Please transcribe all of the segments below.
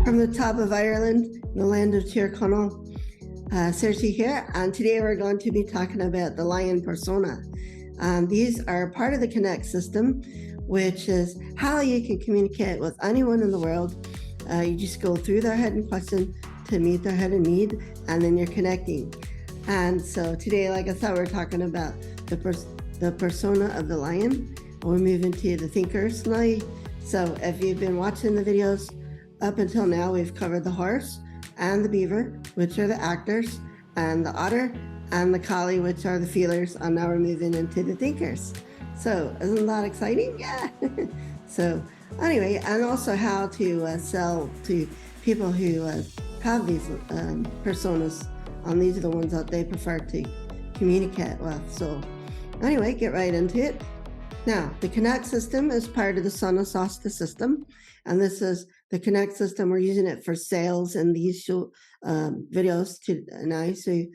From the top of Ireland, the land of Tyrconnell, Saoirse here, and today we're going to be talking about the lion persona. These are part of the Connect system, which is how you can communicate with anyone in the world. You just go through their hidden question to meet their hidden need, and then you're connecting. And so today, like I said, we're talking about the persona of the lion. We're moving to the thinkers now. So if you've been watching the videos up until now, we've covered the horse and the beaver, which are the actors, and the otter and the collie, which are the feelers. And now we're moving into the thinkers. So isn't that exciting? Yeah. So anyway, and also how to sell to people who have these personas, and these are the ones that they prefer to communicate with. So anyway, get right into it. Now, the Connect system is part of the Sona Sásta system, and this is the Connect system. We're using it for sales in these videos now. So,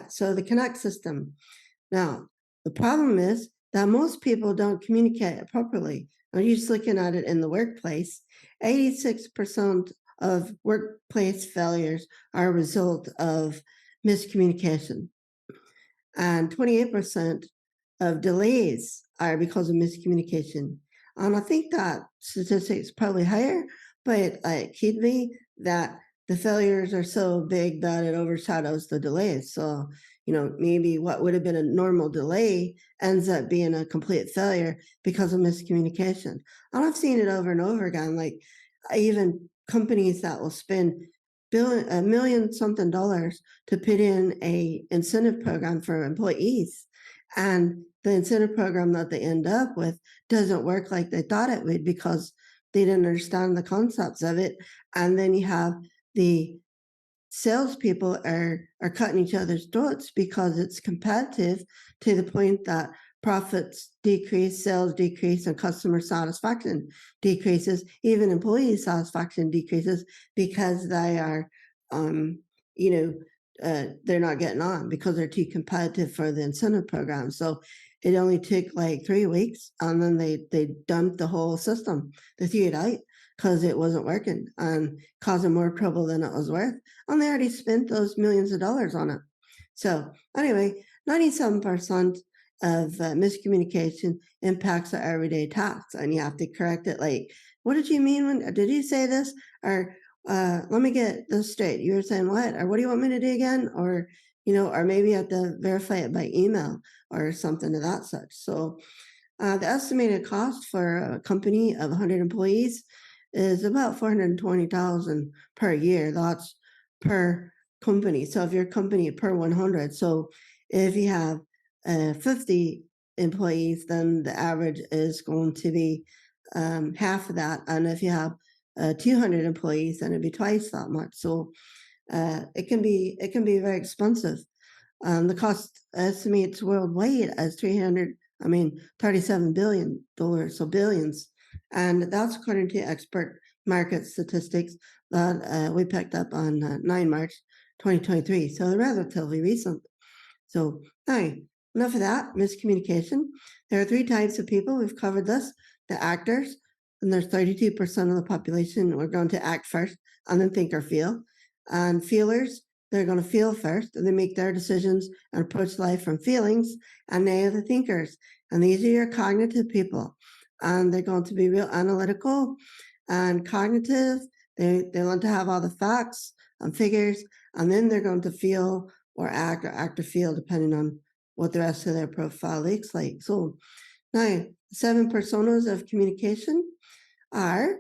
so the Connect system. Now, the problem is that most people don't communicate properly. I'm just looking at it in the workplace. 86% of workplace failures are a result of miscommunication, and 28% of delays are because of miscommunication. And I think that statistic is probably higher, but it could be that the failures are so big that it overshadows the delays. So, maybe what would have been a normal delay ends up being a complete failure because of miscommunication. And I've seen it over and over again, like even companies that will spend $1 million something to put in a incentive program for employees, and the incentive program that they end up with doesn't work like they thought it would because they didn't understand the concepts of it. And then you have the salespeople are cutting each other's throats because it's competitive to the point that profits decrease, sales decrease, and customer satisfaction decreases. Even employee satisfaction decreases because they are, they're not getting on because they're too competitive for the incentive program. So it only took like 3 weeks, and then they dumped the whole system. They threw it out because it wasn't working and causing more trouble than it was worth. And they already spent those millions of dollars on it. So anyway, 97% of miscommunication impacts our everyday tasks, and you have to correct it. Like, what did you mean did you say this? Or let me get this straight. You were saying what? Or what do you want me to do again? Or, or maybe you have to verify it by email or something of that such. So the estimated cost for a company of 100 employees is about $420,000 per year. That's per company. So if your company per 100, so if you have 50 employees, then the average is going to be half of that. And if you have 200 employees, then it'd be twice that much. So it can be very expensive. The cost estimates worldwide as $37 billion, so billions. And that's according to expert market statistics that we picked up on 9 March 2023. So they're relatively recent. So now, enough of that, miscommunication. There are 3 types of people. We've covered this. The actors, and there's 32% of the population. We're going to act first and then think or feel. And feelers, they're going to feel first, and they make their decisions and approach life from feelings. And they are the thinkers. And these are your cognitive people. And they're going to be real analytical and cognitive. They want to have all the facts and figures, and then they're going to feel or act or feel, depending on what the rest of their profile looks like. So now, 7 personas of communication are,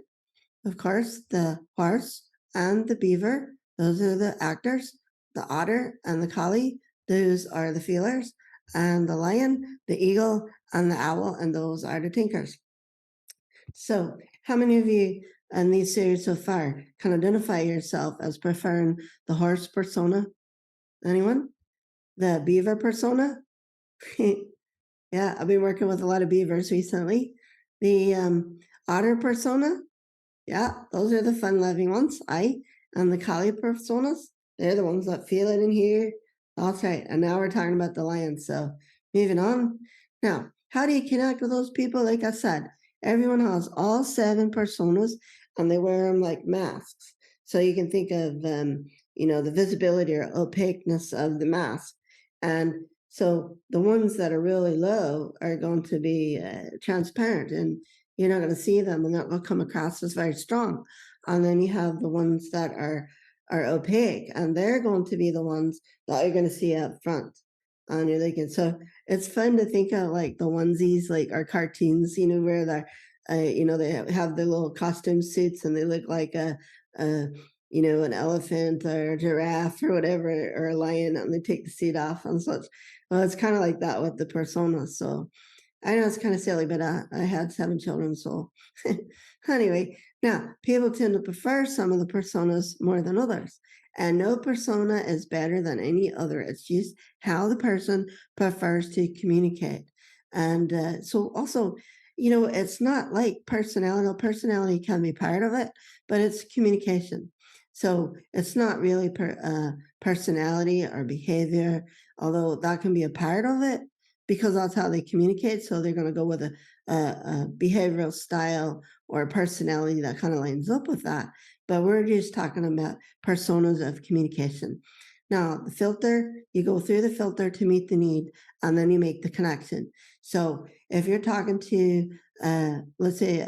of course, the horse and the beaver. Those are the actors. The otter and the collie, those are the feelers. And the lion, the eagle, and the owl, and those are the thinkers. So how many of you in these series so far can identify yourself as preferring the horse persona? Anyone? The beaver persona? Yeah, I've been working with a lot of beavers recently. The otter persona? Yeah, those are the fun-loving ones. And the collie personas? They're the ones that feel it in here. That's right. And now we're talking about the lion. So moving on. Now, how do you connect with those people? Like I said, everyone has all 7 personas, and they wear them like masks. So you can think of, the visibility or opaqueness of the mask. And so the ones that are really low are going to be transparent, and you're not going to see them, and that will come across as very strong. And then you have the ones that are opaque, and they're going to be the ones that you're going to see up front. And you're thinking, so it's fun to think of like the onesies, like our cartoons, where they're, they have their little costume suits and they look like a an elephant or a giraffe or whatever, or a lion, and they take the suit off and such. Well, it's kind of like that with the personas. So I know it's kind of silly, but I had 7 children, so anyway. Now, people tend to prefer some of the personas more than others, and no persona is better than any other. It's just how the person prefers to communicate. And so also, it's not like personality. Personality can be part of it, but it's communication. So it's not really personality or behavior, although that can be a part of it, because that's how they communicate. So they're going to go with a behavioral style or a personality that kind of lines up with that. But we're just talking about personas of communication. Now, the filter, you go through the filter to meet the need, and then you make the connection. So if you're talking to, let's say,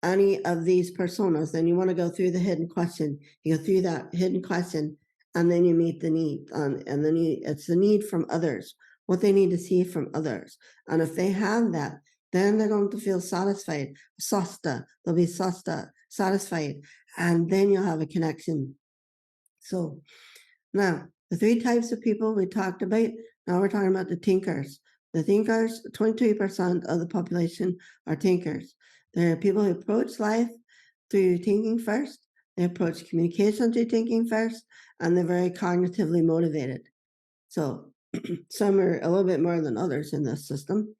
any of these personas, then you want to go through the hidden question. You go through that hidden question, and then you meet the need, and then it's the need from others, what they need to see from others. And if they have that, then they're going to feel satisfied. Sásta, they'll be sásta, satisfied, and then you'll have a connection. So now, the 3 types of people we talked about, now we're talking about the thinkers. The thinkers, 23% of the population are thinkers. They're people who approach life through thinking first, they approach communication through thinking first, and they're very cognitively motivated. So some are a little bit more than others in this system.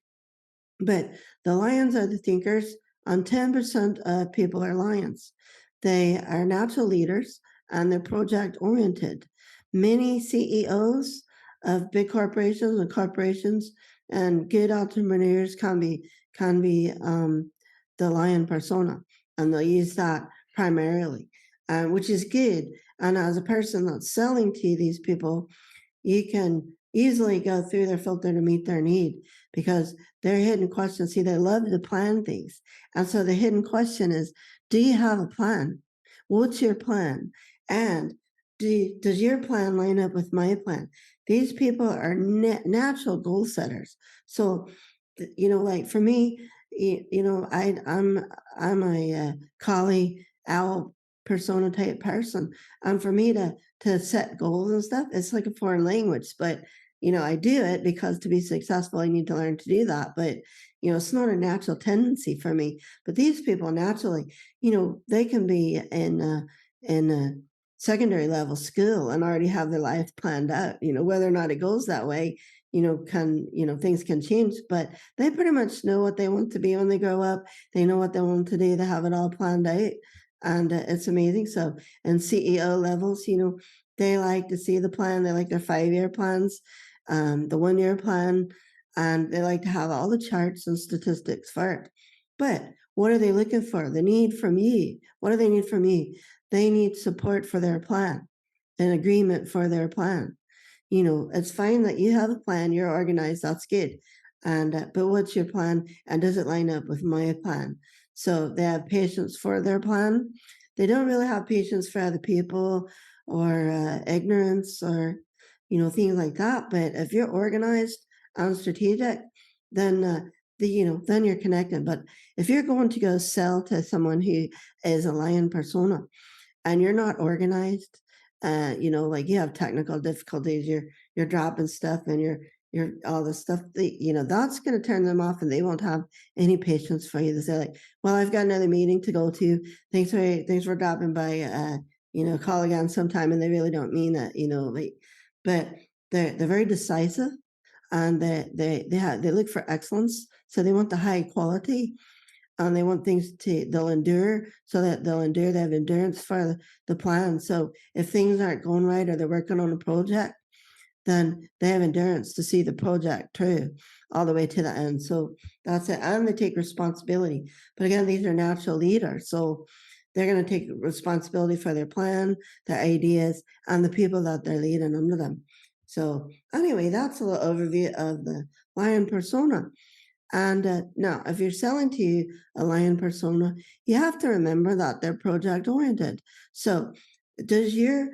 But the lions are the thinkers, and 10% of people are lions. They are natural leaders, and they're project oriented. Many CEOs of big corporations and good entrepreneurs can be the lion persona, and they'll use that primarily, which is good. And as a person that's selling to these people, you can easily go through their filter to meet their need, because their hidden question, see, they love to plan things. And so the hidden question is, do you have a plan? What's your plan? And does your plan line up with my plan? These people are natural goal setters. So, like for me, I'm a collie owl persona type person. And for me to set goals and stuff, it's like a foreign language. But I do it because to be successful, I need to learn to do that. But it's not a natural tendency for me. But these people naturally, they can be in a secondary level school and already have their life planned out. Whether or not it goes that way, things can change, but they pretty much know what they want to be when they grow up. They know what they want to do. They have it all planned out, and it's amazing. So, and CEO levels, they like to see the plan. They like their 5-year plans, the 1-year plan, and they like to have all the charts and statistics for it. But what are they looking for? The need from you. What do they need from you? They need support for their plan, an agreement for their plan. It's fine that you have a plan, you're organized, that's good. And but what's your plan, and does it line up with my plan? So they have patience for their plan. They don't really have patience for other people or ignorance or things like that. But if you're organized and strategic, then then you're connected. But if you're going to go sell to someone who is a lion persona and you're not organized, like you have technical difficulties, you're dropping stuff and you're all the stuff that, that's going to turn them off, and they won't have any patience for you to say like, well, I've got another meeting to go to. Thanks for dropping by, call again sometime. And they really don't mean that, but they're very decisive, and they look for excellence. So they want the high quality, and they want things they'll endure, so that they'll endure. They have endurance for the plan. So if things aren't going right or they're working on a project, then they have endurance to see the project through all the way to the end. So that's it. And they take responsibility. But again, these are natural leaders. So they're going to take responsibility for their plan, their ideas, and the people that they're leading under them. So anyway, that's a little overview of the lion persona. And now, if you're selling to a lion persona, you have to remember that they're project oriented. So, does your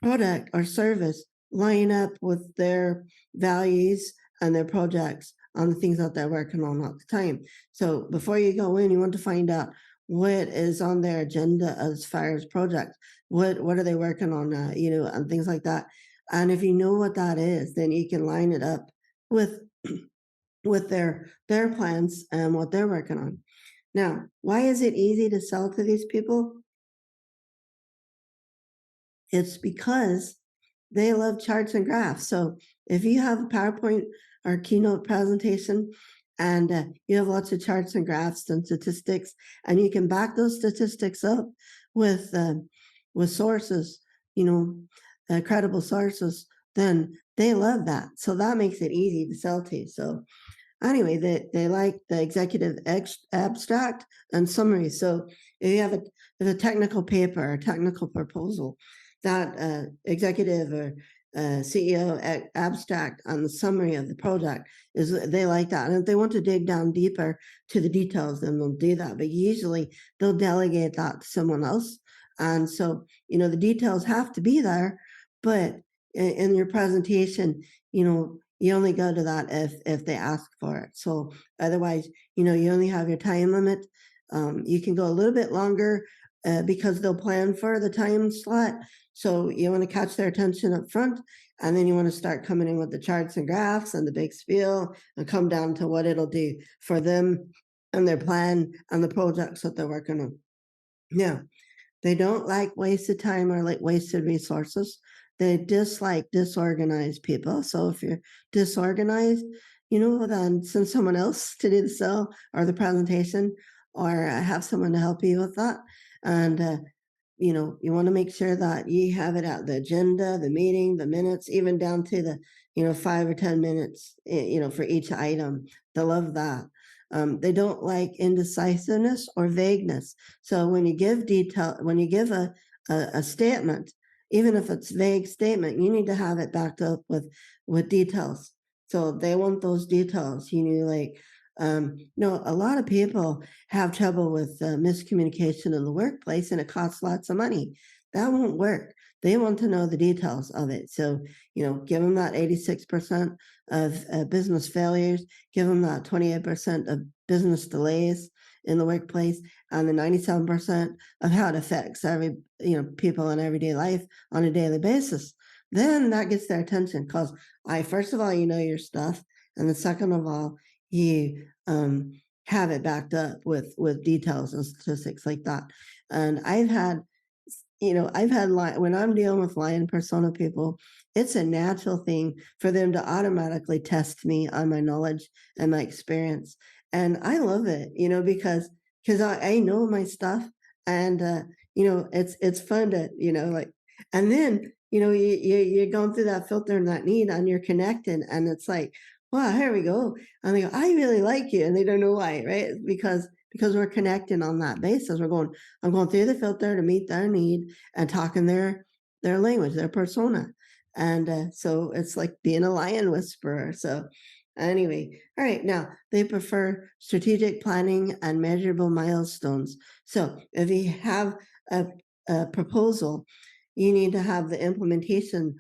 product or service line up with their values and their projects on the things that they're working on at the time? So, before you go in, you want to find out what is on their agenda as far as projects. What are they working on, and things like that. And if you know what that is, then you can line it up with their plans and what they're working on. Now, why is it easy to sell to these people? It's because they love charts and graphs. So if you have a PowerPoint or keynote presentation and you have lots of charts and graphs and statistics, and you can back those statistics up with sources, credible sources, then they love that. So that makes it easy to sell to. So anyway, they like the executive abstract and summary. So if you have a technical paper, a technical proposal, that executive or CEO abstract on the summary of the project they like that. And if they want to dig down deeper to the details, then they'll do that. But usually they'll delegate that to someone else. And so, the details have to be there, but in your presentation, you only go to that if they ask for it. So otherwise, you only have your time limit. You can go a little bit longer because they'll plan for the time slot. So you want to catch their attention up front, and then you want to start coming in with the charts and graphs and the big spiel and come down to what it'll do for them and their plan and the projects that they're working on. Now, they don't like wasted time or like wasted resources. They dislike disorganized people. So if you're disorganized, then send someone else to do the sell or the presentation, or have someone to help you with that. And you want to make sure that you have it out, the agenda, the meeting, the minutes, even down to the 5 or 10 minutes for each item. They love that. They don't like indecisiveness or vagueness. So when you give a statement, even if it's vague statement, you need to have it backed up with details. So they want those details. A lot of people have trouble with miscommunication in the workplace, and it costs lots of money. That won't work. They want to know the details of it. So, give them that 86% of business failures, give them that 28% of business delays in the workplace, and the 97% of how it affects people in everyday life on a daily basis. Then that gets their attention because first of all, your stuff. And then second of all, you have it backed up with details and statistics like that. And I've had when I'm dealing with lion persona people, it's a natural thing for them to automatically test me on my knowledge and my experience. And I love it, because I know my stuff, and it's fun to, and then, you're going through that filter and that need, and you're connecting, and it's like, wow, here we go. And they go, I really like you. And they don't know why, right? Because we're connecting on that basis. I'm going through the filter to meet their need and talking their language, their persona. And so it's like being a lion whisperer. So anyway, all right, now they prefer strategic planning and measurable milestones. So if you have a proposal, you need to have the implementation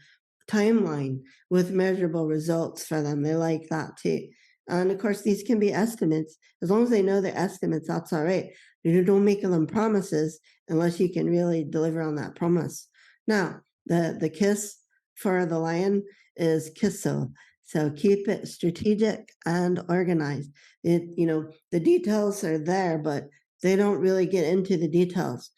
timeline with measurable results for them. They like that too. And of course, these can be estimates. As long as they know the estimates, that's all right. You don't make them promises unless you can really deliver on that promise. Now, the kiss for the lion is kisso. So keep it strategic and organized. The details are there, but they don't really get into the details.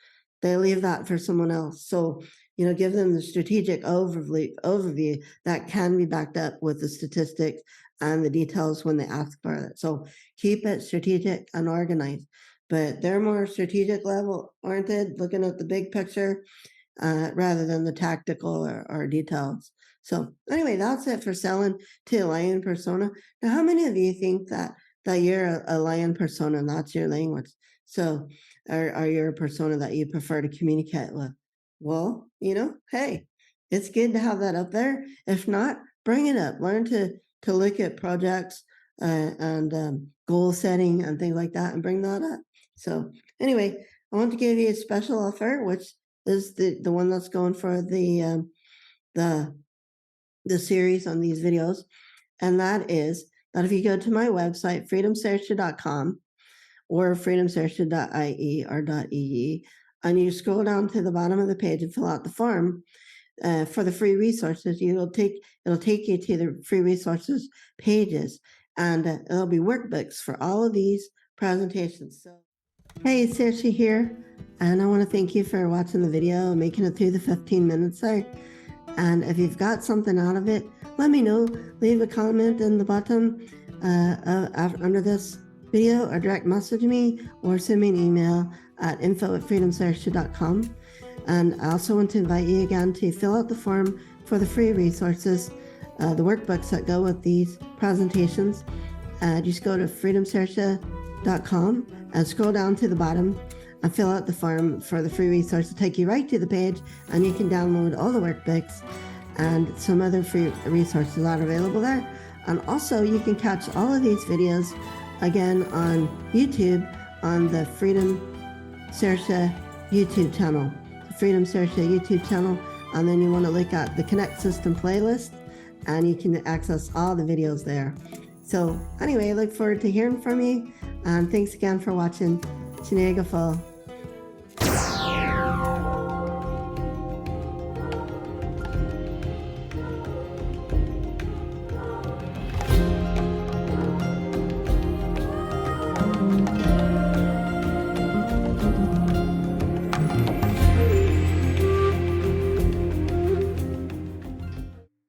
They leave that for someone else. So give them the strategic overview that can be backed up with the statistics and the details when they ask for it. So keep it strategic and organized. But they're more strategic level oriented, looking at the big picture. rather than the tactical or details. So anyway, that's it for selling to a lion persona. Now, how many of you think that you're a lion persona and that's your language? So are you a persona that you prefer to communicate with? Well, hey, it's good to have that up there. If not, bring it up. Learn to look at projects and goal setting and things like that and bring that up. So anyway, I want to give you a special offer, which is the one that's going for the series on these videos. And that is that if you go to my website, freedomsaoirse.com or freedomsaoirse.ie or .ee, and you scroll down to the bottom of the page and fill out the form for the free resources, it'll take you to the free resources pages, and it'll be workbooks for all of these presentations. So, hey, it's Saoirse here, and I want to thank you for watching the video and making it through the 15 minutes there. And if you've got something out of it, let me know. Leave a comment in the bottom under this video, or direct message me, or send me an email at info@freedomsaoirse.com. And I also want to invite you again to fill out the form for the free resources, the workbooks that go with these presentations. Just go to freedomsaoirse.com and scroll down to the bottom and fill out the form for the free resource. It'll take you right to the page, and you can download all the workbooks and some other free resources that are available there. And also, you can catch all of these videos again on YouTube on the Freedom Saoirse YouTube channel. The Freedom Saoirse YouTube channel, and then you want to look at the Connect System playlist, and you can access all the videos there. So anyway, I look forward to hearing from you, and thanks again for watching. Siine.